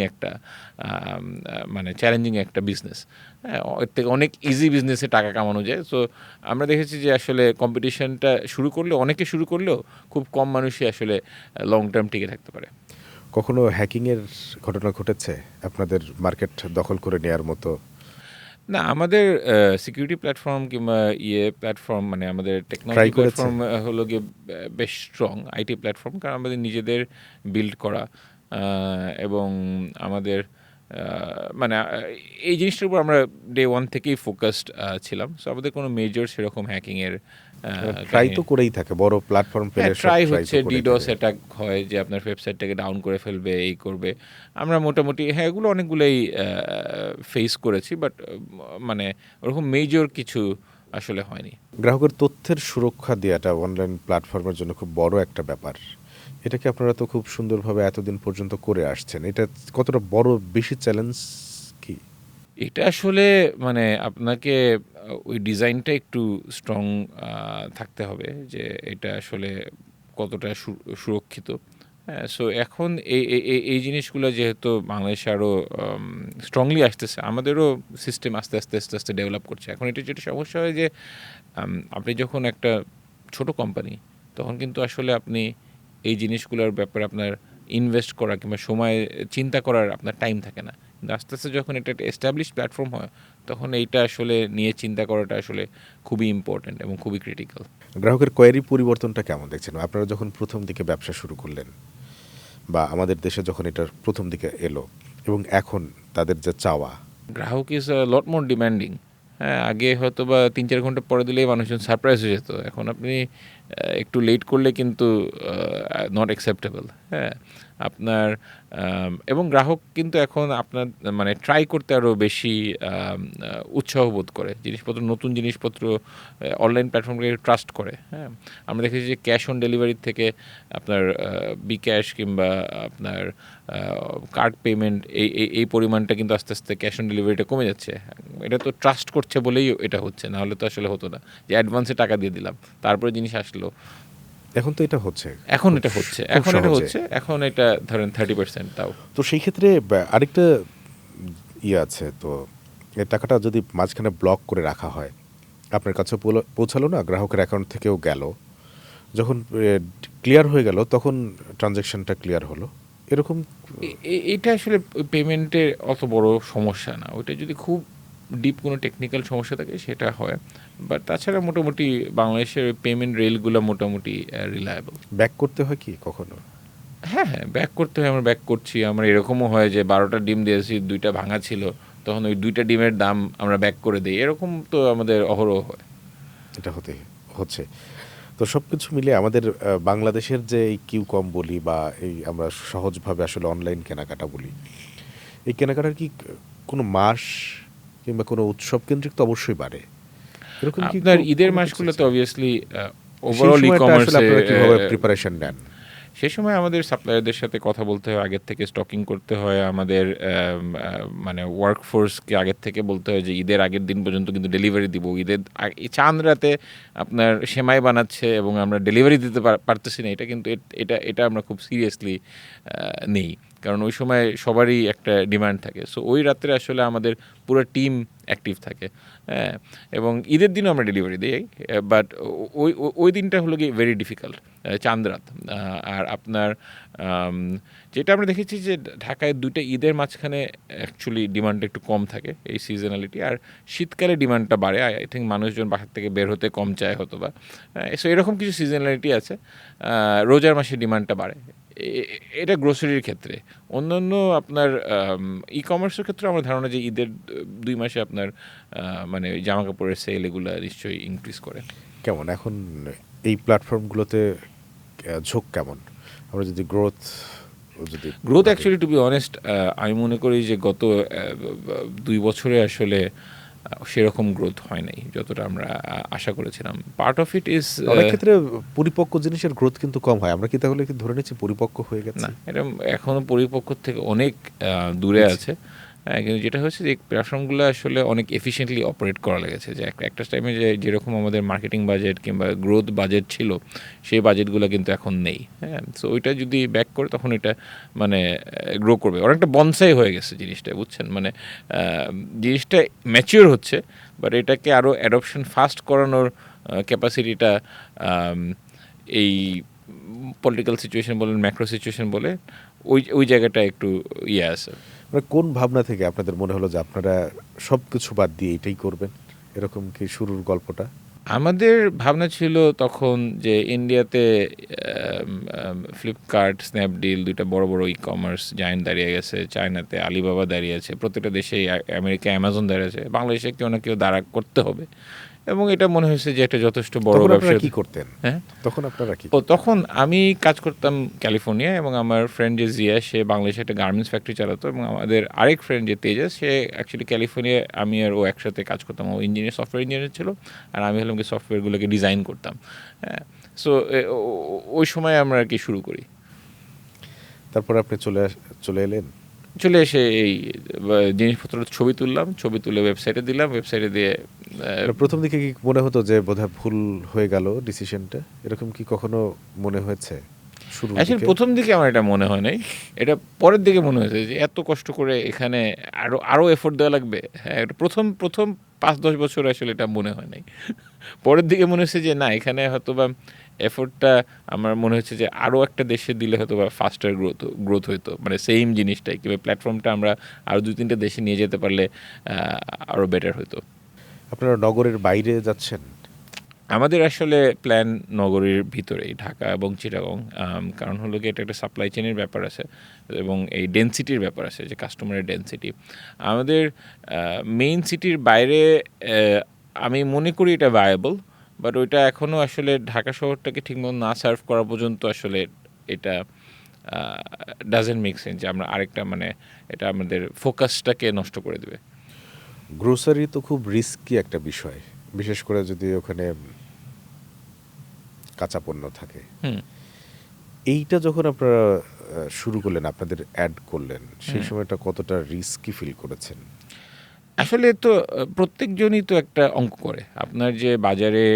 একটা বিজনেস। হ্যাঁ, এর থেকে অনেক ইজি বিজনেসে টাকা কামানো যায়। সো আমরা দেখেছি যে আসলে কম্পিটিশনটা অনেকে শুরু করলেও খুব কম মানুষই আসলে লং টার্ম টিকে থাকতে পারে। কখনো হ্যাকিংয়ের ঘটনা ঘটেছে আপনাদের মার্কেট দখল করে নেওয়ার মতো? না, আমাদের সিকিউরিটি প্ল্যাটফর্ম কিংবা প্ল্যাটফর্ম, মানে আমাদের ট্রাই টেকনোলজি করেছে? প্ল্যাটফর্ম হলো গিয়ে বেশ স্ট্রং আইটি প্ল্যাটফর্ম, কারণ আমাদের নিজেদের বিল্ড করা, এবং আমাদের মানে এই জিনিসটার উপর আমরা ডে ওয়ান থেকেই ফোকাসড ছিলাম। সো আমাদের কোনো মেজর সেরকম হ্যাকিংয়ের ট্রাই তো করেই থাকে, বড় প্ল্যাটফর্ম পেলে সব ট্রাই ট্রাই হচ্ছে, তো করেই ডিডোস থাকে। অ্যাটাক হয় যে আপনার ওয়েবসাইটটাকে ডাউন করে ফেলবে, এই করবে। আমরা মোটামুটি এগুলো অনেকগুলোই ফেস করেছি, বাট মানে ওরকম মেজর কিছু আসলে হয়নি। গ্রাহকের তথ্যের সুরক্ষা দেওয়াটা অনলাইন প্ল্যাটফর্মের জন্য খুব বড় একটা ব্যাপার। এটাকে আপনারা তো খুব সুন্দরভাবে এতদিন পর্যন্ত করে আসছেন। এটা কতটা বড় বেশি চ্যালেঞ্জ কি? এটা আসলে মানে আপনাকে ওই ডিজাইনটা একটু স্ট্রং থাকতে হবে, যে এটা আসলে কতটা সুরক্ষিত। হ্যাঁ, সো এখন এই জিনিসগুলো যেহেতু বাংলাদেশে আরও স্ট্রংলি আসতেছে, আমাদেরও সিস্টেম আস্তে আস্তে আস্তে আস্তে ডেভেলপ করছে। এখন এটা যেটা সমস্যা হয় যে আপনি যখন একটা ছোট কোম্পানি, তখন কিন্তু আসলে আপনি এই জিনিসগুলোর ব্যাপারে আপনার ইনভেস্ট করা কিংবা সময় চিন্তা করার আপনার টাইম থাকে না। কিন্তু আস্তে আস্তে যখন এটা একটা এস্টাবলিশ প্ল্যাটফর্ম হয়, তখন এইটা আসলে নিয়ে চিন্তা করাটা আসলে খুবই ইম্পর্ট্যান্ট এবং খুবই ক্রিটিক্যাল। গ্রাহকের কোয়েরি পরিবর্তনটা কেমন দেখছেন? আপনারা যখন প্রথম দিকে ব্যবসা শুরু করলেন বা আমাদের দেশে যখন এটার প্রথম দিকে এলো এবং এখন তাদের যে চাওয়া। গ্রাহক ইজ লট মোর ডিম্যান্ডিং। হ্যাঁ, আগে হয়তো বা 3-4 ঘন্টা পরে দিলেই মানুষজন সারপ্রাইজ হয়ে যেত। এখন আপনি একটু লেট করলে কিন্তু নট অ্যাকসেপ্টেবল। হ্যাঁ, আপনার এবং গ্রাহক কিন্তু এখন আপনার মানে ট্রাই করতে আরও বেশি উৎসাহ বোধ করে। নতুন জিনিসপত্র অনলাইন প্ল্যাটফর্মকে ট্রাস্ট করে। হ্যাঁ, আমরা দেখেছি যে ক্যাশ অন ডেলিভারির থেকে আপনার বিক্যাশ কিংবা আপনার কার্ড পেমেন্ট, এই পরিমাণটা কিন্তু আস্তে আস্তে ক্যাশ অন ডেলিভারিটা কমে যাচ্ছে। এটা তো ট্রাস্ট করছে বলেই এটা হচ্ছে, না হলে তো আসলে হতো না যে অ্যাডভান্সে টাকা দিয়ে দিলাম, তারপরে জিনিস আসলো। এখন তো এটা হচ্ছে, এখন এটা হচ্ছে, এখন এটা ধরেন 30% তাও। তো সেই ক্ষেত্রে আরেকটা আছে, তো এই টাকাটা যদি মাঝখানে ব্লক করে রাখা হয়, আপনার কাছে পৌঁছালো না, গ্রাহকের অ্যাকাউন্ট থেকেও গেল, যখন ক্লিয়ার হয়ে গেল তখন ট্রানজ্যাকশনটা ক্লিয়ার হলো, এরকম? এটা আসলে পেমেন্টের অত বড় সমস্যা না। ওইটা যদি খুব ডিপ কোনো টেকনিক্যাল সমস্যা থাকে সেটা হয়, বাট তাছাড়া মোটামুটি বাংলাদেশের পেমেন্ট রেলগুলো মোটামুটি রিলায়েবল। ব্যাক করতে হয় কি কখনো? হ্যাঁ, ব্যাক করতে হয়, আমরা ব্যাক করছি। আমরা এরকমও হয় যে 12টা ডিম দিয়েছি, 2টা ভাঙা ছিল, তখন ওই 2টা ডিমের দাম আমরা ব্যাক করে দিই। এরকম তো আমাদের অহরহ হয়। এটা হতে হচ্ছে। তো সবকিছু মিলিয়ে আমাদের বাংলাদেশের যে এই কিউ.কম বলি বা এই আমরা সহজভাবে আসলে অনলাইন কেনাকাটা বলি, এই কেনাকাটার কি কোনো মাস কিংবা কোনো উৎসব কেন্দ্রিক তো অবশ্যই বাড়ে। এরকম কি আপনার ঈদের কোনো কিছু মাসগুলোতে আছে? অবভিয়াসলি সেই ওভারঅল ই সময়টা আসলে কমার্সে আপনারা কিভাবে প্রিপারেশন নেন? সেই সময় আমাদের সাপ্লায়ারদের সাথে কথা বলতে হয়, আগের থেকে স্টকিং করতে হয়, আমাদের মানে ওয়ার্কফোর্সকে আগের থেকে বলতে হয় যে ঈদের আগের দিন পর্যন্ত কিন্তু ডেলিভারি দিব। ঈদের চাঁদ রাতে আপনার সেমাই বানাচ্ছে এবং আমরা ডেলিভারি দিতে পারতেছি না, এটা কিন্তু এটা আমরা খুব সিরিয়াসলি নেই, কারণ ওই সময় সবারই একটা ডিমান্ড থাকে। সো ওই রাত্রে আসলে আমাদের পুরো টিম অ্যাক্টিভ থাকে, হ্যাঁ। এবং ঈদের দিনও আমরা ডেলিভারি দিই, বাট ওই দিনটা হলো কি ভেরি ডিফিকাল্ট, চাঁদ রাত। আর আপনার যেটা আমরা দেখেছি যে ঢাকায় দুইটা ঈদের মাঝখানে অ্যাকচুয়ালি ডিমান্ডটা একটু কম থাকে, এই সিজনালিটি। আর শীতকালে ডিমান্ডটা বাড়ে, আই থিঙ্ক মানুষজন বাসার থেকে বের হতে কম চায় হতো বা, সো এরকম কিছু সিজনালিটি আছে। রোজার মাসে ডিমান্ডটা বাড়ে, এটা গ্রোসারির ক্ষেত্রে। অন্যান্য আপনার ই কমার্সের ক্ষেত্রে আমার ধারণা যে ঈদের 2 মাসে আপনার মানে জামা কাপড়ের সেল এগুলো নিশ্চয়ই ইনক্রিজ করে। কেমন এখন এই প্ল্যাটফর্মগুলোতে ঝোঁক কেমন? আমরা যদি growth actually to be honest, আমি মনে করি যে গত 2 বছরে আসলে সেরকম গ্রোথ হয় নাই যতটা আমরা আশা করেছিলাম। পার্ট অফ ইট ইজ অনেক ক্ষেত্রে পরিপক্ক জিনিসের গ্রোথ কিন্তু কম হয়। আমরা কি তাহলে কি ধরে নিচ্ছি পরিপক্ক হয়ে গেছে? না, এটা এখনও পরিপক্ক থেকে অনেক দূরে আছে। কিন্তু যেটা হচ্ছে যে প্ল্যাটফর্মগুলো আসলে অনেক এফিশিয়েন্টলি অপারেট করা লেগেছে, যে একটা টাইমে যেরকম আমাদের মার্কেটিং বাজেট কিংবা গ্রোথ বাজেট ছিল, সেই বাজেটগুলো কিন্তু এখন নেই, হ্যাঁ। সো ওইটা যদি ব্যাক করে তখন এটা মানে গ্রো করবে। অনেকটা বনসাই হয়ে গেছে জিনিসটা, বুঝছেন? মানে জিনিসটা ম্যাচিওর হচ্ছে, বাট এটাকে আরও অ্যাডপশন ফাস্ট করানোর ক্যাপাসিটিটা এই পলিটিক্যাল সিচুয়েশন বলেন, ম্যাক্রো সিচুয়েশন বলে, ওই জায়গাটা একটু ইয়ে আছে। মানে কোন ভাবনা থেকে আপনাদের মনে হলো যে আপনারা সবকিছু বাদ দিয়ে এটাই করবেন? এরকম কি শুরুর গল্পটা? আমাদের ভাবনা ছিল তখন যে ইন্ডিয়াতে ফ্লিপকার্ট, স্ন্যাপডিল, দুইটা বড় বড় ই কমার্স জায়েন্ট দাঁড়িয়ে গেছে। চায়নাতে আলিবাবা দাঁড়িয়ে আছে, প্রত্যেকটা দেশেই আমেরিকা অ্যামাজন দাঁড়িয়ে আছে। বাংলাদেশে কেউ না কেউ দাঁড়া করতে হবে, এবং এটা মনে হয়েছে যে একটা যথেষ্ট বড় তখন আপনারা ব্যবসা। কি করতেন? হ্যাঁ, তখন আপনারা কি ও করতেন? তখন আমি কাজ করতাম ক্যালিফোর্নিয়া, এবং আমার ফ্রেন্ড যে জিয়া, সে বাংলাদেশে একটা গার্মেন্টস ফ্যাক্টরি চালাতো, এবং আমাদের আরেক ফ্রেন্ড যে তেজাস, সে অ্যাকচুয়ালি ক্যালিফোর্নিয়া, আমি আর ও একসাথে কাজ করতাম। ও ইঞ্জিনিয়ার, সফটওয়্যার ইঞ্জিনিয়ার ছিল, আর আমি হলাম কি সফটওয়্যারগুলোকে ডিজাইন করতাম, হ্যাঁ। সো ওই সময় আমরা আর কি শুরু করি। তারপর আপনি চলে এলেন? চলে এসে এই জিনিসপত্র ছবি তুললাম, ছবি তুলে ওয়েবসাইটে দিলাম, ওয়েবসাইটে দিয়ে প্রথম দিকে কি মনে হতো যে বোধহয় ভুল হয়ে গেল ডিসিশনটা? এরকম কি কখনো মনে হয়েছে শুরুর আসলে দিকে? প্রথম দিকে আমার এটা মনে হয় নাই, এটা পরের দিকে মনে হয়েছে যে এত কষ্ট করে এখানে আরও এফোর্ট দেওয়া লাগবে। হ্যাঁ, এটা প্রথম প্রথম 5-10 বছর আসলে এটা মনে হয় নাই। পরের দিকে মনে হচ্ছে যে না, এখানে হয়তো বা এফোর্টটা আমার মনে হচ্ছে যে আরও একটা দেশে দিলে হয়তো বা ফাস্টার গ্রোথ হইতো, মানে সেম জিনিসটাই কিংবা প্ল্যাটফর্মটা আমরা আরও 2-3টে দেশে নিয়ে যেতে পারলে আরও বেটার হতো। আপনারা নগরের বাইরে যাচ্ছেন? আমাদের আসলে প্ল্যান নগরীর ভিতরেই, ঢাকা এবং চিটাগং। কারণ হলো কি, এটা একটা সাপ্লাই চেনের ব্যাপার আছে এবং এই ডেনসিটির ব্যাপার আছে, যে কাস্টমারের ডেনসিটি। আমাদের মেইন সিটির বাইরে আমি মনে করি এটা ভায়াবল, বাট ওইটা এখনও আসলে ঢাকা শহরটাকে ঠিকমতো না সার্ভ করা পর্যন্ত আসলে এটা ডাজেন্ট মেক সেন্স যে আমরা আরেকটা, মানে এটা আমাদের ফোকাসটাকে নষ্ট করে দেবে। গ্রোসারি তো খুব রিস্কি একটা বিষয়, বিশেষ করে যদি ওখানে কাঁচা পণ্য থাকে। হুম। এইটা যখন আপনারা শুরু করলেন, আপনাদের অ্যাড করলেন, সেই সময়টা কতটা রিস্কি ফিল করেছেন? আসলে তো প্রত্যেকজনই তো একটা অঙ্ক করে। আপনার যে বাজারে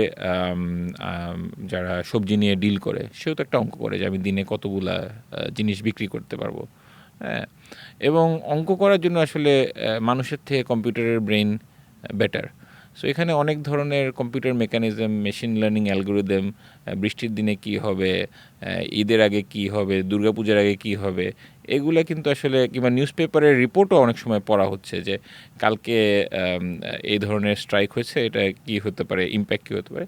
যারা সবজি নিয়ে ডিল করে, সেও তো একটা অঙ্ক করে যে আমি দিনে কতগুলা জিনিস বিক্রি করতে পারবো, হ্যাঁ। এবং অঙ্ক করার জন্য আসলে মানুষের থেকে কম্পিউটারের ব্রেইন বেটার। সো এখানে অনেক ধরনের computer mechanism, machine learning algorithm, বৃষ্টির দিনে কি হবে, ঈদের আগে কি হবে, দুর্গাপূজার আগে কি হবে, এগুলা কিন্তু আসলে, কিংবা নিউজ পেপারের রিপোর্টও অনেক সময় পড়া হচ্ছে যে কালকে এই ধরনের স্ট্রাইক হয়েছে, এটা কি হতে পারে, ইম্প্যাক্ট কী হতে পারে।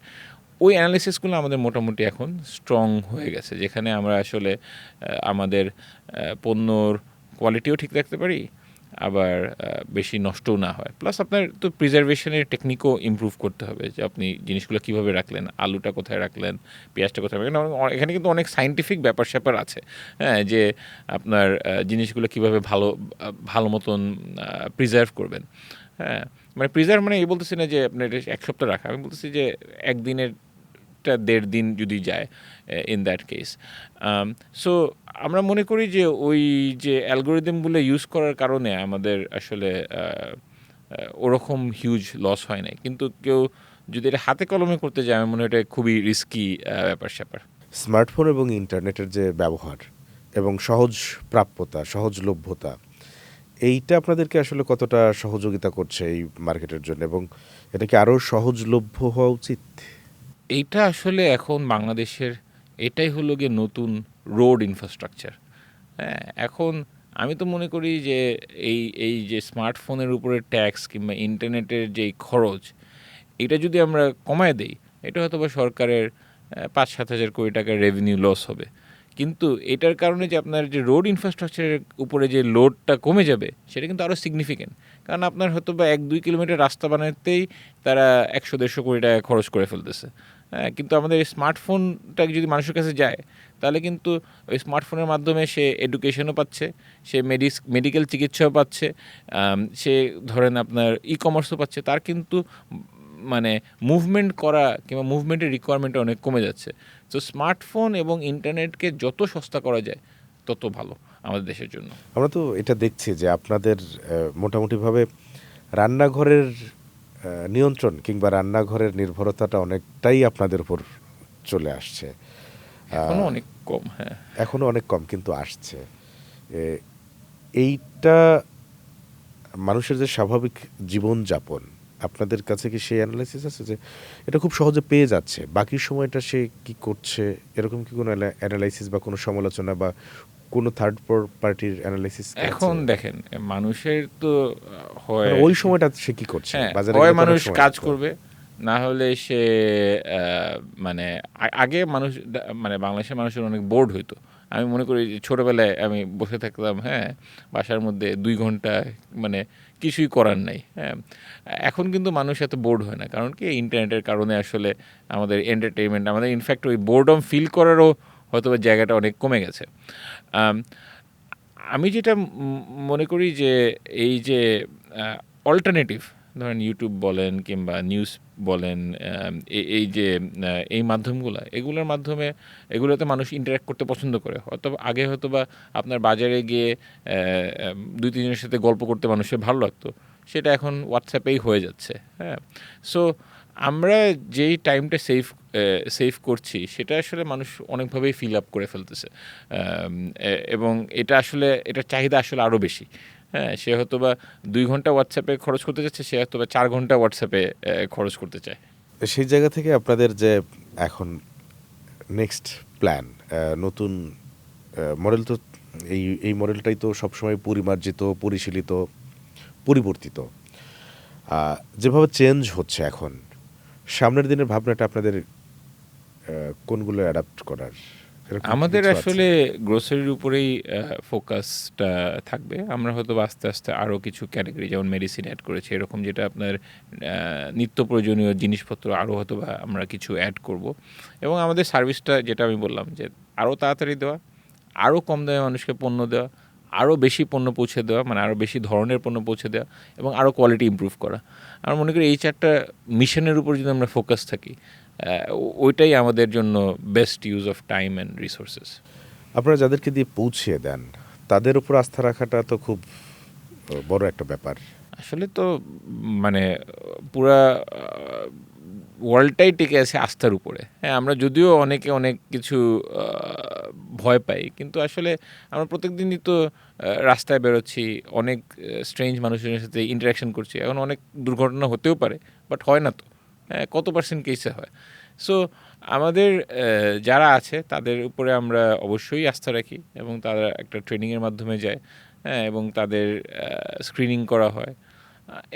ওই অ্যানালিসিসগুলো আমাদের মোটামুটি এখন স্ট্রং হয়ে গেছে, যেখানে আমরা আসলে আমাদের পণ্যর কোয়ালিটিও ঠিক রাখতে পারি, আবার বেশি নষ্টও না হয়। প্লাস আপনার তো প্রিজার্ভেশনের টেকনিকও ইমপ্রুভ করতে হবে, যে আপনি জিনিসগুলো কীভাবে রাখলেন, আলুটা কোথায় রাখলেন, পেঁয়াজটা কোথায় রাখলেন। এখানে কিন্তু অনেক সায়েন্টিফিক ব্যাপার স্যাপার আছে, হ্যাঁ, যে আপনার জিনিসগুলো কীভাবে ভালো মতন প্রিজার্ভ করবেন। হ্যাঁ, মানে প্রিজার্ভ মানে এই বলতেছি না যে আপনার এটা 1 সপ্তাহ রাখা, আমি বলতেছি যে একদিনের 1.5 দিন যদি যায় ইন দ্যাট কেস। সো আমরা মনে করি যে ওই যে অ্যালগোরিদমগুলো ইউজ করার কারণে আমাদের আসলে ওরকম হিউজ লস হয় নাই, কিন্তু কেউ যদি এটা হাতে কলমে করতে যায় আমার মনে হয় এটা খুবই রিস্কি ব্যাপার স্যাপার। স্মার্টফোন এবং ইন্টারনেটের যে ব্যবহার এবং সহজ প্রাপ্যতা, সহজলভ্যতা, এইটা আপনাদেরকে আসলে কতটা সহযোগিতা করছে এই মার্কেটের জন্য, এবং এটা কি আরও সহজলভ্য হওয়া উচিত? এইটা আসলে এখন বাংলাদেশের এটাই হলো গিয়ে নতুন রোড ইনফ্রাস্ট্রাকচার। হ্যাঁ, এখন আমি তো মনে করি যে এই যে স্মার্টফোনের উপরে ট্যাক্স কিংবা ইন্টারনেটের যেই খরচ, এটা যদি আমরা কমায় দেই, এটা হয়তো বা সরকারের 5-7 হাজার কোটি টাকার রেভিনিউ লস হবে। কিন্তু এটার কারণে যে আপনার যে রোড ইনফ্রাস্ট্রাকচারের উপরে যে লোডটা কমে যাবে, সেটা কিন্তু আরও সিগনিফিক্যান্ট। কারণ আপনার হয়তো বা 1-2 কিলোমিটার রাস্তা বানাতেই তারা 100-150 কোটি টাকা খরচ করে ফেলতেছে। হ্যাঁ, কিন্তু আমাদের এই স্মার্টফোনটা যদি মানুষের কাছে যায়, তাহলে কিন্তু ওই স্মার্টফোনের মাধ্যমে সে এডুকেশনও পাচ্ছে, সে মেডিকেল চিকিৎসাও পাচ্ছে, সে ধরেন আপনার কমার্সও পাচ্ছে। তার কিন্তু মানে মুভমেন্ট করা কিংবা মুভমেন্টের রিকোয়ারমেন্টটা অনেক কমে যাচ্ছে। তো স্মার্টফোন এবং ইন্টারনেটকে যত সস্তা করা যায় তত ভালো আমাদের দেশের জন্য। আমরা তো এটা দেখছি যে আপনাদের মোটামুটিভাবে রান্নাঘরের নিয়ন্ত্রণ কিংবা রান্নাঘরের নির্ভরতাটা অনেকটাই আপনাদের উপর চলে আসছে। এখনো অনেক কম, হ্যাঁ। এখনও অনেক কম, কিন্তু আসছে। এইটা মানুষের যে স্বাভাবিক জীবনযাপন, আপনাদের কাছে কি সেই অ্যানালাইসিস আছে যে এটা খুব সহজে পেয়ে যাচ্ছে, বাকি সময়টা সে কি করছে? এরকম কি কোনো অ্যানালাইসিস বা কোনো সমালোচনা বা কোনো থার্ড পার্টির অ্যানালাইসিস এখন দেখেন, মানুষের তো হয়, মানে ওই সময়টা সে কি করছে হ্যাঁ, বাজারে হয় গেলে তো অনেক মানুষ সময় কাজ লাগতো। করবে, না হলে সে মানে আগে মানুষ মানে বাংলাদেশের মানুষের অনেক বোর্ড হইতো। আমি মনে করি যে ছোটোবেলায় আমি বসে থাকতাম, হ্যাঁ, বাসার মধ্যে 2 ঘন্টা, মানে কিছুই করার নাই, হ্যাঁ। এখন কিন্তু মানুষ এত বোর্ড হয় না, কারণ কি ইন্টারনেটের কারণে আসলে আমাদের এন্টারটেইনমেন্ট, আমাদের ইনফ্যাক্ট ওই বোর্ডম ফিল করারও হয়তো বা জায়গাটা অনেক কমে গেছে। আম, আমি যেটা মনে করি যে এই যে অল্টারনেটিভ, ধরেন ইউটিউব বলেন কিংবা নিউজ বলেন, এই যে এই মাধ্যমগুলো, এগুলোর মাধ্যমে এগুলোতে মানুষ ইন্টারাক্ট করতে পছন্দ করে। হয়তো আগে হয়তো বা আপনার বাজারে গিয়ে 2-3 জনের সাথে গল্প করতে মানুষের ভালো লাগতো, সেটা এখন হোয়াটসঅ্যাপেই হয়ে যাচ্ছে, হ্যাঁ। সো আমরা যেই টাইমটা সেভ করছি, সেটা আসলে মানুষ অনেকভাবেই ফিল আপ করে ফেলতেছে, এবং এটা আসলে এটার চাহিদা আসলে আরও বেশি। হ্যাঁ, সে হয়তো বা 2 ঘন্টা হোয়াটসঅ্যাপে খরচ করতে চাচ্ছে, সে হয়তো বা 4 ঘন্টা হোয়াটসঅ্যাপে খরচ করতে চায়। সেই জায়গা থেকে আপনাদের যে এখন নেক্সট প্ল্যান, নতুন মডেল, তো এই মডেলটাই তো সবসময় পরিমার্জিত, পরিশীলিত, পরিবর্তিত, যেভাবে চেঞ্জ হচ্ছে এখন, সামনের দিনের ভাবনাটা আপনাদের কোনগুলো অ্যাডাপ্ট করার, এরকম কি আমাদের কিছু আছে? আসলে গ্রোসারির উপরেই ফোকাসটা থাকবে। আমরা হয়তো আস্তে আস্তে আরও কিছু ক্যাটাগরি, যেমন মেডিসিন অ্যাড করেছি, এরকম যেটা আপনার নিত্য প্রয়োজনীয় জিনিসপত্র আরও হয়তো বা আমরা কিছু অ্যাড করব। এবং আমাদের সার্ভিসটা, যেটা আমি বললাম, যে আরও তাড়াতাড়ি দেওয়া, আরও কম দামে মানুষকে পণ্য দেওয়া, আরও বেশি পণ্য পৌঁছে দেওয়া, মানে আরও বেশি ধরনের পণ্য পৌঁছে দেওয়া, এবং আরও কোয়ালিটি ইমপ্রুভ করা। আমরা মনে করি এই 4টা মিশনের উপর যদি আমরা ফোকাস থাকি, ওইটাই আমাদের জন্য best use of time and resources. আপনারা যাদেরকে দিয়ে পৌঁছিয়ে দেন, তাদের উপর আস্থা রাখাটা তো খুব বড় একটা ব্যাপার। আসলে তো মানে পুরা ওয়ার্ল্ডটাই টিকে আছে আস্থার উপরে। হ্যাঁ, আমরা যদিও অনেকে অনেক কিছু ভয় পাই, কিন্তু আসলে আমরা প্রত্যেক দিনই তো রাস্তায় বেরোচ্ছি, অনেক স্ট্রেঞ্জ মানুষের সাথে ইন্টারাকশন করছি। এখন অনেক দুর্ঘটনা হতেও পারে, বাট হয় না তো। হ্যাঁ, কত পার্সেন্ট কেসে হয়। সো আমাদের যারা আছে তাদের উপরে আমরা অবশ্যই আস্থা রাখি, এবং তারা একটা ট্রেনিংয়ের মাধ্যমে যায়, হ্যাঁ, এবং তাদের স্ক্রিনিং করা হয়।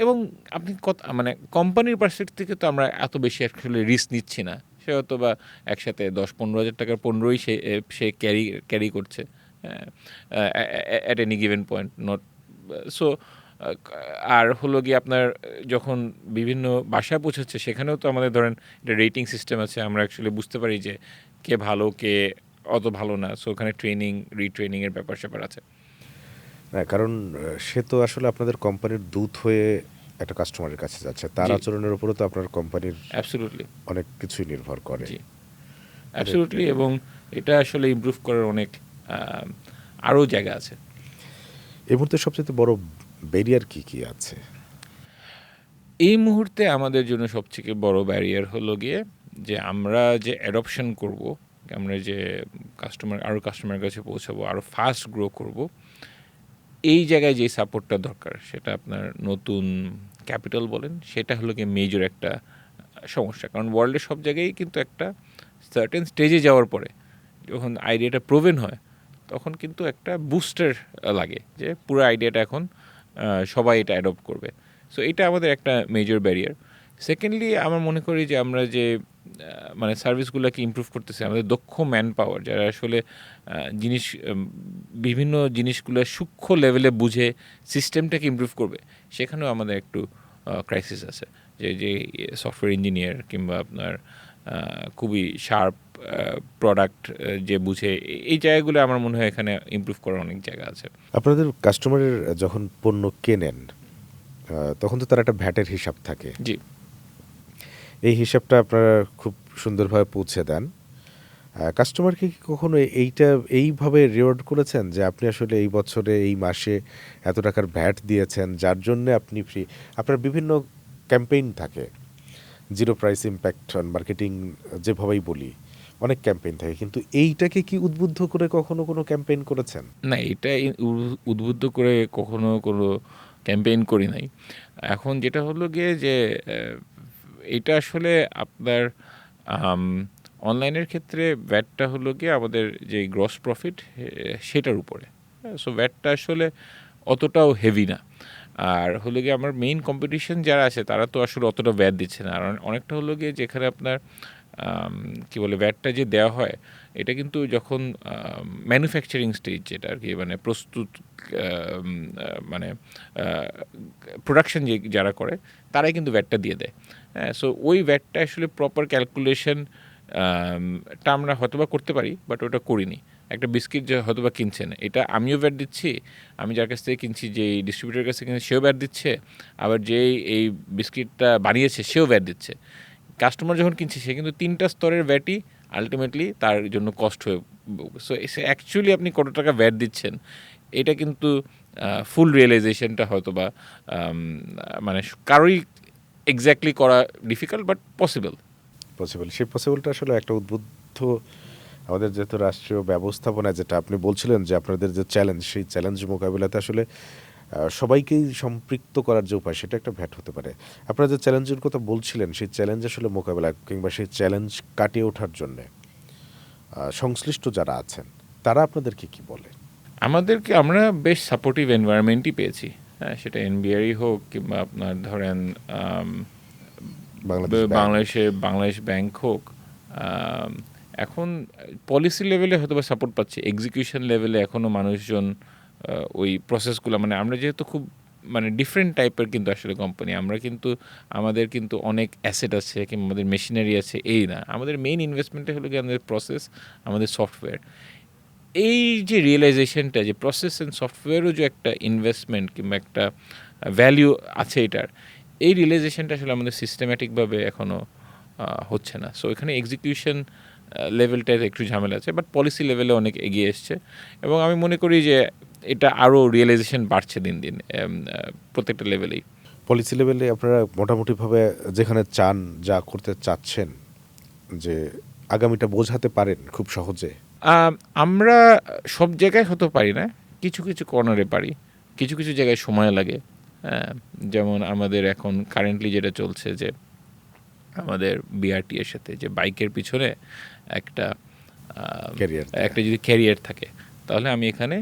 এবং আপনি মানে কোম্পানির পার্সপেক্টিভ থেকে তো আমরা এত বেশি অ্যাকচুয়ালি রিস্ক নিচ্ছি না। সে হয়তো বা একসাথে 10-15 হাজার টাকার পণ্যই সে ক্যারি করছে, হ্যাঁ, at any given point, not so আর হলো গিয়ে আপনার যখন বিভিন্ন বাসায় পৌঁছাচ্ছে সেখানেও তো আমাদের ধরেন একটা রেটিং সিস্টেম আছে, আমরা অ্যাকচুয়ালি বুঝতে পারি যে কে ভালো কে অত ভালো না। সো ওখানে ট্রেনিং রিট্রেনিংয়ের ব্যাপার স্যাপার আছে। না, কারণ সে তো আসলে আপনাদের কোম্পানির দূত হয়ে একটা কাস্টমারের কাছে যাচ্ছে, তার জি। আচরণের উপরও তো আপনার কোম্পানির অ্যাবসলিউটলি। অনেক কিছুই নির্ভর করে। জি, এটা অ্যাবসলিউটলি। এবং এটা আসলে ইমপ্রুভ করার অনেক আরও জায়গা আছে। এই মুহূর্তে সবচেয়ে বড় ব্যারিয়ার কি কি আছে? এই মুহূর্তে আমাদের জন্য সবথেকে বড় ব্যারিয়ার হলো গিয়ে যে আমরা যে অ্যাডপশন করব, আমরা যে আরও কাস্টমারের কাছে পৌঁছাবো, আরও ফাস্ট গ্রো করব, এই জায়গায় যে সাপোর্টটা দরকার সেটা আপনার নতুন ক্যাপিটাল বলেন, সেটা হলো গিয়ে মেজর একটা সমস্যা। কারণ ওয়ার্ল্ডের সব জায়গায় কিন্তু একটা সার্টেন স্টেজে যাওয়ার পরে যখন আইডিয়াটা প্রুভেন হয় তখন কিন্তু একটা বুস্টার লাগে যে পুরো আইডিয়াটা এখন সবাই এটা অ্যাডপ্ট করবে। সো এটা আমাদের একটা মেজর ব্যারিয়ার। সেকেন্ডলি আমার মনে করি যে আমরা যে মানে সার্ভিসগুলোকে ইমপ্রুভ করতেছি, আমাদের দক্ষ ম্যান পাওয়ার যারা আসলে বিভিন্ন জিনিসগুলো সূক্ষ্ম লেভেলে বুঝে সিস্টেমটাকে ইমপ্রুভ করবে, সেখানেও আমাদের একটু ক্রাইসিস আছে। যে সফটওয়্যার ইঞ্জিনিয়ার কিংবা আপনার খুবই শার্প প্রোডাক্ট যে বুঝে, এই জায়গাগুলো আমার মনে হয় এখানে ইমপ্রুভ করার অনেক জায়গা আছে। আপনাদের কাস্টমারের যখন পণ্য কেনেন তখন তো তার একটা ভ্যাটের হিসাব থাকে। জি। এই হিসাবটা আপনারা খুব সুন্দরভাবে পৌঁছে দেন। কাস্টমারকে কি কখনো এইটা এইভাবে রিওয়ার্ড করেছেন যে আপনি আসলে এই বছরে এই মাসে এত টাকার ভ্যাট দিয়েছেন যার জন্য আপনি ফ্রি? আপনার বিভিন্ন ক্যাম্পেইন থাকে, zero price impact on marketing যেভাবেই বলি, অনেক ক্যাম্পেইন থাকে, কিন্তু এইটাকে কি উদ্বুদ্ধ করে কখনো কোনো ক্যাম্পেইন করেছেন? না, এটা উদ্বুদ্ধ করে কখনো কোনো ক্যাম্পেইন করি নাই। এখন যেটা হলো গিয়ে যে এটা আসলে আপনার অনলাইনের ক্ষেত্রে ভ্যাটটা হলো গিয়ে আমাদের যে গ্রস প্রফিট সেটার উপরে। সো ভ্যাটটা আসলে অতটাও হেভি না। আর হলো গিয়ে আমার মেইন কম্পিটিশন যারা আছে তারা তো আসলে অতটা ভ্যাট দিচ্ছে না। আর অনেকটা হলো গিয়ে যেখানে আপনার কি বলে ভ্যাটটা যে দেওয়া হয় এটা কিন্তু যখন ম্যানুফ্যাকচারিং স্টেজ, যেটা আর কি মানে প্রস্তুত মানে প্রোডাকশন যে যারা করে তারাই কিন্তু ভ্যাটটা দিয়ে দেয়। হ্যাঁ, সো ওই ভ্যাটটা আসলে প্রপার ক্যালকুলেশন টা আমরা হয়তোবা করতে পারি, বাট ওটা করিনি। একটা বিস্কিট যে হয়তোবা কিনছেন, এটা আমিও ভ্যাট দিচ্ছি, আমি যার কাছ থেকে কিনছি, যে ডিস্ট্রিবিউটারের কাছ থেকে কিনছি সেও ভ্যাট দিচ্ছে, আবার যেই এই বিস্কিটটা বানিয়েছে সেও ভ্যাট দিচ্ছে। কাস্টমার যখন কিনছে সে কিন্তু তিনটা স্তরের ভ্যাটই আলটিমেটলি তার জন্য কষ্ট হয়ে। সো অ্যাকচুয়ালি আপনি কত টাকা ভ্যাট দিচ্ছেন এটা কিন্তু ফুল রিয়েলাইজেশনটা হয়তো বা মানে কারোই এক্স্যাক্টলি করা ডিফিকাল্ট, বাট পসিবল। পসিবল, সেই পসিবলটা আসলে একটা উদ্বুদ্ধ আমাদের যেহেতু রাষ্ট্রীয় ব্যবস্থাপনা, যেটা আপনি বলছিলেন যে আপনাদের যে চ্যালেঞ্জ, সেই চ্যালেঞ্জ মোকাবিলাতে আসলে সবাইকেই সম্পৃক্ত করার যে উপায় সেটা একটা ভ্যাট হতে পারে। আপনারা যে চ্যালেঞ্জের কথা বলছিলেন সেই চ্যালেঞ্জ আসলে মোকাবেলা কিংবা সেই চ্যালেঞ্জ কাটিয়ে ওঠার জন্যে সংশ্লিষ্ট যারা আছেন তারা আপনাদেরকে কি বলে? আমরা বেশ সাপোর্টিভ এনভায়রনমেন্টই পেয়েছি। হ্যাঁ, সেটা এনবিআরই হোক কিংবা আপনার ধরেন বাংলাদেশ ব্যাংক হোক। এখন পলিসি লেভেলে হয়তো বা সাপোর্ট পাচ্ছি, এক্সিকিউশন লেভেলে এখনও মানুষজন ওই প্রসেসগুলো, মানে আমরা যেহেতু খুব মানে ডিফারেন্ট টাইপের কিন্তু আসলে কোম্পানি, আমরা কিন্তু আমাদের কিন্তু অনেক অ্যাসেট আছে কিংবা আমাদের মেশিনারি আছে, এই না, আমাদের মেইন ইনভেস্টমেন্টটা হলো কি আমাদের প্রসেস, আমাদের সফটওয়্যার। এই যে রিয়েলাইজেশনটা যে প্রসেস অ্যান্ড সফটওয়্যারও যে একটা ইনভেস্টমেন্ট কিংবা একটা ভ্যালিউ আছে এটার, এই রিয়েলাইজেশনটা আসলে আমাদের সিস্টেম্যাটিকভাবে এখনও হচ্ছে না। সো এখানে এক্সিকিউশন লেভেলটায় একটু ঝামেলা আছে, বাট পলিসি লেভেলে অনেক এগিয়ে এসছে এবং আমি মনে করি যে এটা আরও রিয়েলাইজেশন বাড়ছে দিন দিন প্রত্যেকটা লেভেলেই। পলিসি লেভেলে আপনারা মোটামুটিভাবে যেখানে চান, যা করতে চাচ্ছেন, যে আগামীটা বোঝাতে পারেন খুব সহজে? আমরা সব জায়গায় হতে পারি না, কিছু কিছু কর্নারে পারি, কিছু কিছু জায়গায় সময় লাগে। যেমন আমাদের এখন কারেন্টলি যেটা চলছে যে আমাদের বিআরটি এর সাথে যে বাইকের পিছনে একটা একটা যদি ক্যারিয়ার থাকে, তাহলে আমি এখানে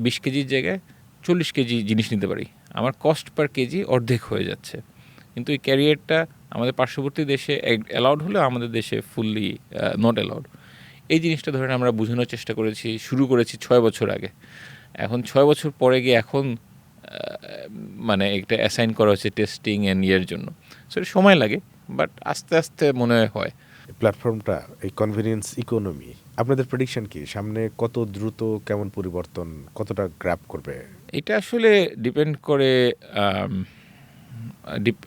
20 কেজির জায়গায় 40 কেজি জিনিস নিতে পারি, আমার কস্ট পার কেজি অর্ধেক হয়ে যাচ্ছে। কিন্তু এই ক্যারিয়ারটা আমাদের পার্শ্ববর্তী দেশে অ্যালাউড হলেও আমাদের দেশে ফুললি নট অ্যালাউড। এই জিনিসটা ধরেন আমরা বোঝানোর চেষ্টা শুরু করেছি 6 বছর আগে। এখন 6 বছর পরে গিয়ে এখন মানে একটা অ্যাসাইন করা হচ্ছে টেস্টিং অ্যান্ড ইয়ের জন্য। সো এটা সময় লাগে, বাট আস্তে আস্তে মনে হয়। প্ল্যাটফর্মটা এই কনভেনিয়েন্স ইকোনমি আপনাদের প্রেডিকশন কি সামনে কত দ্রুত কেমন পরিবর্তন কতটা গ্র্যাব করবে? এটা আসলে ডিপেন্ড করে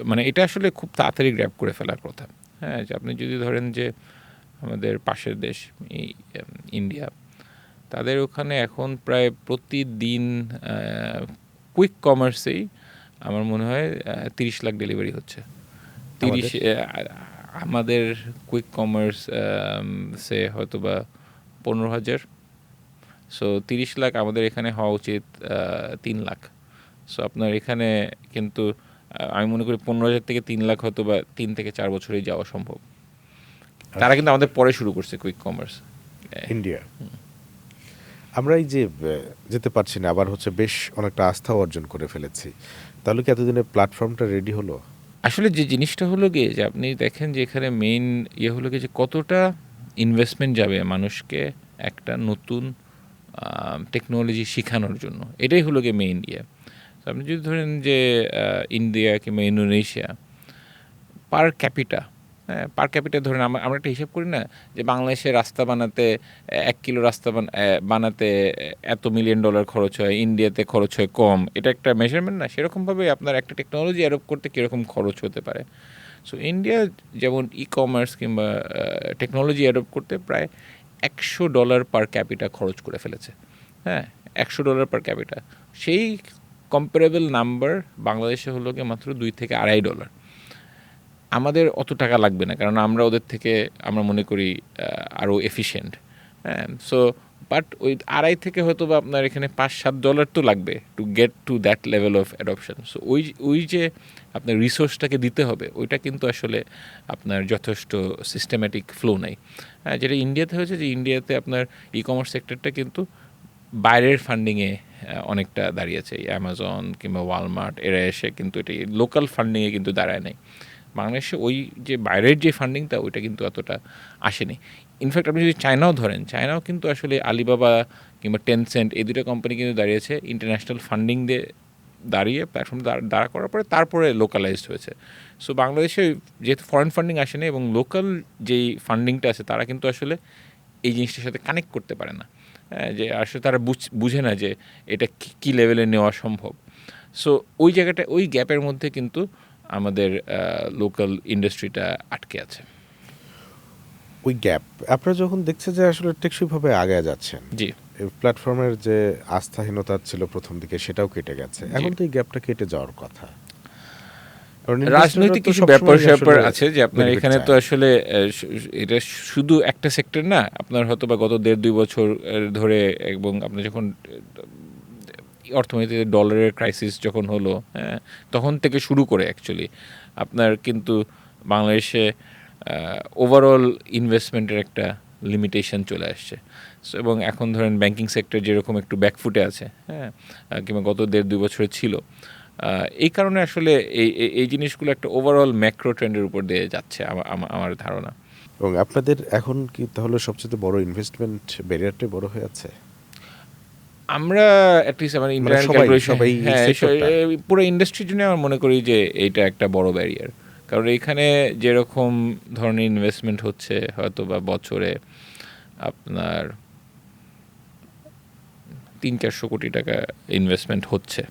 মানে এটা আসলে খুব তাড়াতাড়ি গ্র্যাব করে ফেলার কথা। হ্যাঁ, যে আপনি যদি ধরেন যে আমাদের পাশের দেশ এই ইন্ডিয়া, তাদের ওখানে এখন প্রায় প্রতিদিন কুইক কমার্সেই আমার মনে হয় 30 লাখ ডেলিভারি হচ্ছে। 30 আমাদের কুইক কমার্স সে হয়তো বা 15,000। সো 30 লাখ আমাদের এখানে হওয়া উচিত 3 লাখ। সো আপনার এখানে কিন্তু আমি মনে করি 15,000 থেকে 3 লাখ হয়তো বা 3 থেকে 4 বছরেই যাওয়া সম্ভব। তারা কিন্তু আমাদের পরে শুরু করছে কুইক কমার্স ইন্ডিয়া। আমরা এই যে যেতে পারছি না, আবার হচ্ছে বেশ অনেকটা আস্থা অর্জন করে ফেলেছি, তাহলে কি এতদিনে প্ল্যাটফর্মটা রেডি হলো? আসলে যে জিনিসটা হলো গিয়ে যে আপনি দেখেন যে এখানে মেইন ইয়ে হলো গিয়ে যে কতটা ইনভেস্টমেন্ট যাবে মানুষকে একটা নতুন টেকনোলজি শেখানোর জন্য, এটাই হলো গিয়ে মেইন ইয়ে। তো আপনি যদি ধরেন যে ইন্ডিয়া কিংবা ইন্দোনেশিয়া পার ক্যাপিটা, হ্যাঁ পার ক্যাপিটা ধরেন আমরা একটা হিসাব করি না যে বাংলাদেশে রাস্তা বানাতে 1 কিলো রাস্তা বানাতে এত $1 মিলিয়ন খরচ হয়, ইন্ডিয়াতে খরচ হয় কম, এটা একটা মেজারমেন্ট না? সেরকমভাবে আপনার একটা টেকনোলজি অ্যাডপ্ট করতে কীরকম খরচ হতে পারে। সো ইন্ডিয়া যেমন ই কমার্স কিংবা টেকনোলজি অ্যাডপ্ট করতে প্রায় $100 পার ক্যাপিটা খরচ করে ফেলেছে। হ্যাঁ, $100 পার ক্যাপিটা। সেই কম্পারেবল নাম্বার বাংলাদেশে হলো গিয়ে মাত্র $2 থেকে $2.5। আমাদের অত টাকা লাগবে না, কারণ আমরা ওদের থেকে আমরা মনে করি আরও এফিশিয়েন্ট। হ্যাঁ, সো বাট ওই 2.5 থেকে হয়তো বা আপনার এখানে $5-7 তো লাগবে to get to that level of adoption. So ওই যে আপনার রিসোর্সটাকে দিতে হবে, ওইটা কিন্তু আসলে আপনার যথেষ্ট সিস্টেম্যাটিক ফ্লো নেই। হ্যাঁ, যেটা ইন্ডিয়াতে হয়েছে যে ইন্ডিয়াতে আপনার ই কমার্স সেক্টরটা কিন্তু বাইরের ফান্ডিংয়ে অনেকটা দাঁড়িয়েছে। অ্যামাজন কিংবা ওয়ালমার্ট এরা এসে কিন্তু এটি লোকাল ফান্ডিংয়ে কিন্তু দাঁড়ায় নাই। বাংলাদেশে ওই যে বাইরের যে ফান্ডিংটা ওইটা কিন্তু অতটা আসেনি। ইনফ্যাক্ট আপনি যদি চায়নাও ধরেন, চায়নাও কিন্তু আসলে আলিবাবা কিংবা টেনসেন্ট এই দুটো কোম্পানি কিন্তু দাঁড়িয়েছে ইন্টারন্যাশনাল ফান্ডিং দিয়ে দাঁড়িয়ে প্ল্যাটফর্ম দাঁড়া করার পরে তারপরে লোকালাইজড হয়েছে। সো বাংলাদেশে যেহেতু ফরেন ফান্ডিং আসেনি এবং লোকাল যেই ফান্ডিংটা আছে তারা কিন্তু আসলে এই জিনিসটার সাথে কানেক্ট করতে পারে না। যে আসলে তারা বুঝে না যে এটা কী লেভেলে নেওয়া সম্ভব। সো ওই জায়গাটা, ওই গ্যাপের মধ্যে কিন্তু আমাদের লোকাল ইন্ডাস্ট্রিটা আটকে আছে। ওই গ্যাপ আপনারা যখন দেখছে যে আসলে টেকসইভাবে আগে যাচ্ছেন, জি, প্ল্যাটফর্মের যে আস্থাহীনতা ছিল প্রথম দিকে সেটাও কেটে গেছে, এখন তো এই গ্যাপটা কেটে যাওয়ার কথা। রাজনৈতিক কিছু ব্যাপার স্যাপার আছে যে আপনার এখানে তো আসলে এটা শুধু একটা সেক্টর না। আপনার হয়তো বা গত 1.5-2 বছর ধরে এবং আপনি যখন অর্থনীতিতে ডলারের ক্রাইসিস যখন হলো, হ্যাঁ, তখন থেকে শুরু করে অ্যাকচুয়ালি আপনার কিন্তু বাংলাদেশে ওভারঅল ইনভেস্টমেন্টের একটা লিমিটেশন চলে আসছে। এবং এখন ধরেন ব্যাংকিং সেক্টর যেরকম একটু ব্যাকফুটে আছে, হ্যাঁ, কিংবা গত 1.5-2 বছরে ছিল, এই কারণে আসলে এই জিনিসগুলো একটা ওভারঅল ম্যাক্রো ট্রেন্ডের উপর দিয়ে যাচ্ছে আমার ধারণা। এবং আপনাদের এখন কি তাহলে সবচেয়ে বড় ইনভেস্টমেন্ট ব্যারিয়ারটাই বড় হয়ে আছে? আমরা অ্যাটলিস্ট আমার ইন্টারনাল ক্যালকুলেশন, হ্যাঁ, পুরো ইন্ডাস্ট্রির জন্য আমার মনে করি যে এইটা একটা বড় ব্যারিয়ার। কারণ এইখানে যেরকম ধরনের ইনভেস্টমেন্ট হচ্ছে হয়তো বা বছরে আপনার 300-400 কোটি টাকা ইনভেস্টমেন্ট হচ্ছে।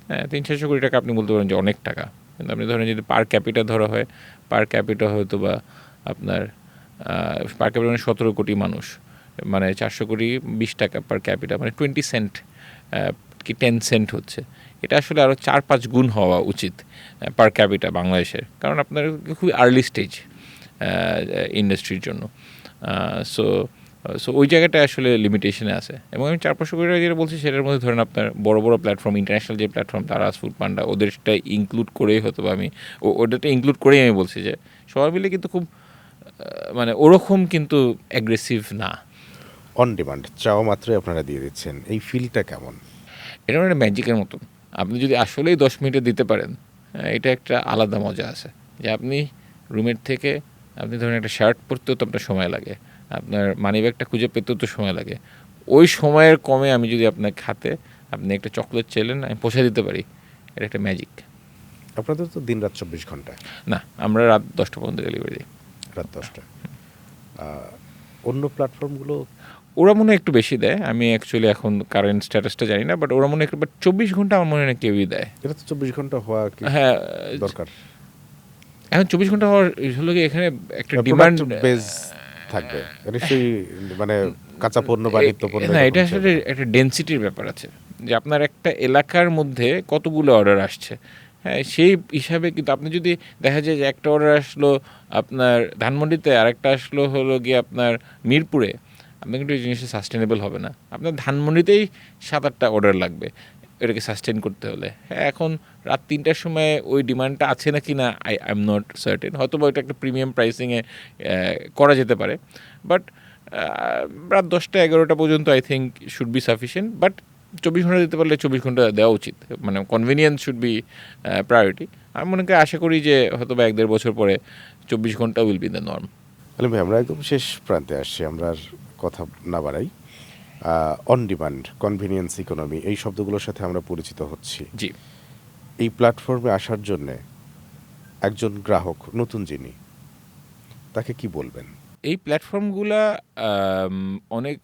হ্যাঁ, 300-400 কোটি টাকা আপনি বলতে পারেন যে অনেক টাকা, কিন্তু আপনি ধরেন যদি পার ক্যাপিটা ধরা হয়, পার ক্যাপিটা হয়তো বা আপনার পার ক্যাপিটা মানে 17 কোটি মানুষ, মানে 400 কোটি 20 টাকা পার ক্যাপিটা, মানে 20 সেন্ট কি 10 সেন্ট হচ্ছে। এটা আসলে আরও 4-5 গুণ হওয়া উচিত পার ক্যাপিটা বাংলাদেশের, কারণ আপনার খুবই আর্লি স্টেজ ইন্ডাস্ট্রির জন্য। সো ওই জায়গাটা আসলে লিমিটেশনে আছে। এবং আমি 400-500 কোটি টাকা যেটা বলছি সেটার মধ্যে ধরেন আপনার বড় বড় প্ল্যাটফর্ম, ইন্টারন্যাশনাল যে প্ল্যাটফর্ম তারাস, ফুড পান্ডা, ওদেরটা ইনক্লুড করেই হয়তো আমি ওটাতে ইনক্লুড করেই আমি বলছি যে সবাই মিলে কিন্তু খুব মানে ওরকম কিন্তু অ্যাগ্রেসিভ না। অন ডিমান্ড চাওয়া মাত্রই আপনারা দিয়ে দিচ্ছেন, এই ফিলটা কেমন? এটা মানে ম্যাজিকের মতন। আপনি যদি আসলেই 10 মিনিটে দিতে পারেন, এটা একটা আলাদা মজা আছে। যে আপনি রুমের থেকে আপনি ধরেন একটা শার্ট পরতেও তো আপনার সময় লাগে, আপনার মানিব্যাগটা খুঁজে পেতেও তো সময় লাগে। ওই সময়ের কমে আমি যদি আপনার খাতে আপনি একটা চকলেট চাইলেন, আমি পৌঁছে দিতে পারি এটা একটা ম্যাজিক। আপনাদের তো দিন রাত 24 ঘন্টা, না, আমরা রাত 10টা পর্যন্ত ডেলিভারি দিই। রাত 10টা। অন্য প্ল্যাটফর্মগুলো ওরা মনে হয় একটু বেশি দেয়, আমি অ্যাকচুয়ালি এখন কারেন্ট স্ট্যাটাসটা জানি না, বাট ওরা মনে হয় একটু, বাট 24 ঘন্টা আমার মনে হয় না কেউই দেয়। এটা তো 24 ঘন্টা হওয়া কি হ্যাঁ, দরকার? এখন 24 ঘন্টা হওয়ার হলো কি এখানে একটা ডিমান্ড প্রোডাক্ট বেজ থাকবে নিশ্চয়ই, মানে কাঁচা পণ্য বা নিত্য পণ্য। না, এটা আসলে একটা ডেনসিটির ব্যাপার আছে, যে আপনার একটা এলাকার মধ্যে কতগুলো অর্ডার আসছে। হ্যাঁ, সেই হিসাবে কিন্তু আপনি যদি দেখা যায় যে একটা অর্ডার আসলো আপনার ধানমন্ডিতে, আরেকটা আসলো হলো গিয়ে আপনার মিরপুরে, আপনার কিন্তু এই জিনিসটা সাস্টেনেবল হবে না। আপনার ধানমন্ডিতেই 7-8টা অর্ডার লাগবে এটাকে সাস্টেন করতে হলে। হ্যাঁ, এখন রাত 3টার সময় ওই ডিমান্ডটা আছে না কি না আই এম নট সার্টেন, হয়তো বা ওইটা একটা প্রিমিয়াম প্রাইসিংয়ে করা যেতে পারে, বাট রাত 10টা-11টা পর্যন্ত I think should be sufficient. But 24 ঘন্টা দিতে পারলে 24 ঘন্টা দেওয়া উচিত, মানে কনভিনিয়েন্স শুড বি প্রায়োরিটি। আমি মনে করি, আশা করি যে হয়তো বা 1-1.5 বছর পরে 24 ঘন্টা উইল বি দ্য নর্ম। আলিম ভাই, আমরা একদম শেষ প্রান্তে আসছি, আমরা আর কথা না বাড়াই। অন ডিমান্ড, কনভিনিয়েন্স ইকোনমি, এই শব্দগুলোর সাথে আমরা পরিচিত হচ্ছি। জি, এই প্ল্যাটফর্মে আসার জন্যে একজন গ্রাহক নতুন যিনি, তাকে কি বলবেন? এই প্ল্যাটফর্মগুলা অনেক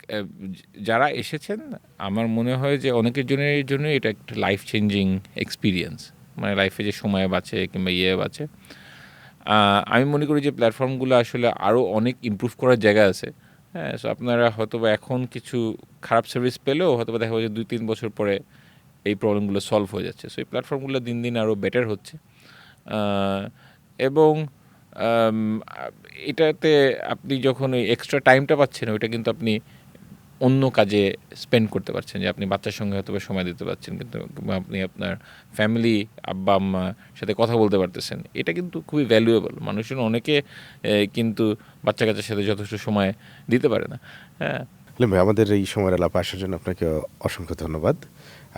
যারা এসেছেন, আমার মনে হয় যে অনেকের জন্য এটা একটা লাইফ চেঞ্জিং এক্সপিরিয়েন্স, মানে লাইফে যে সময় বাঁচে কিংবা বাঁচে। আমি মনে করি যে প্ল্যাটফর্মগুলো আসলে আরও অনেক ইমপ্রুভ করার জায়গা আছে। হ্যাঁ, সো আপনারা হয়তো বা এখন কিছু খারাপ সার্ভিস পেলেও হয়তো বা দেখা যাবে যে 2-3 বছর পরে এই প্রবলেমগুলো সলভ হয়ে যাচ্ছে। সো এই প্ল্যাটফর্মগুলো দিন দিন আরও বেটার হচ্ছে। এবং আম, এটাতে আপনি যখন ওই এক্সট্রা টাইমটা পাচ্ছেন, ওইটা কিন্তু আপনি অন্য কাজে স্পেন্ড করতে পারছেন, যে আপনি বাচ্চার সঙ্গে হয়তো বা সময় দিতে পারছেন, কিন্তু আপনি আপনার ফ্যামিলি, আব্বা আম্মা সাথে কথা বলতে পারতেছেন। এটা কিন্তু খুবই ভ্যালুয়েবল। মানুষজন অনেকে কিন্তু বাচ্চা কাচ্চার সাথে যথেষ্ট সময় দিতে পারে না। হ্যাঁ, আলিম ভাই, আমাদের এই সময়ের আলাপ আসার জন্য আপনাকে অসংখ্য ধন্যবাদ।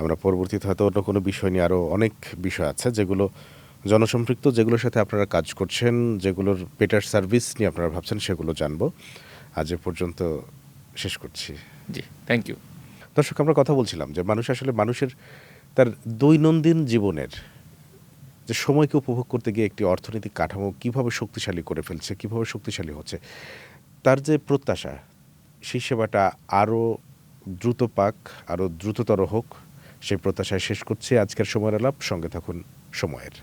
আমরা পরবর্তীতে হয়তো অন্য কোনো বিষয় নিয়ে, আরও অনেক বিষয় আছে যেগুলো জনসম্পৃক্ত, যেগুলোর সাথে আপনারা কাজ করছেন, যেগুলোর বেটার সার্ভিস নিয়ে আপনারা ভাবছেন, সেগুলো জানবো। আজ এ পর্যন্ত শেষ করছি। জি, থ্যাংক ইউ। দর্শক, আমরা কথা বলছিলাম যে মানুষ আসলে মানুষের তার দৈনন্দিন জীবনের যে সময়কে উপভোগ করতে গিয়ে একটি অর্থনৈতিক কাঠামো কীভাবে শক্তিশালী করে ফেলছে, কীভাবে শক্তিশালী হচ্ছে, তার যে প্রত্যাশা, সেই সেবাটা আরও দ্রুত পাক, আরও দ্রুততর হোক, সেই প্রত্যাশায় শেষ করছি আজকের সময়ের আলাপ। সঙ্গে থাকুন সময়ের।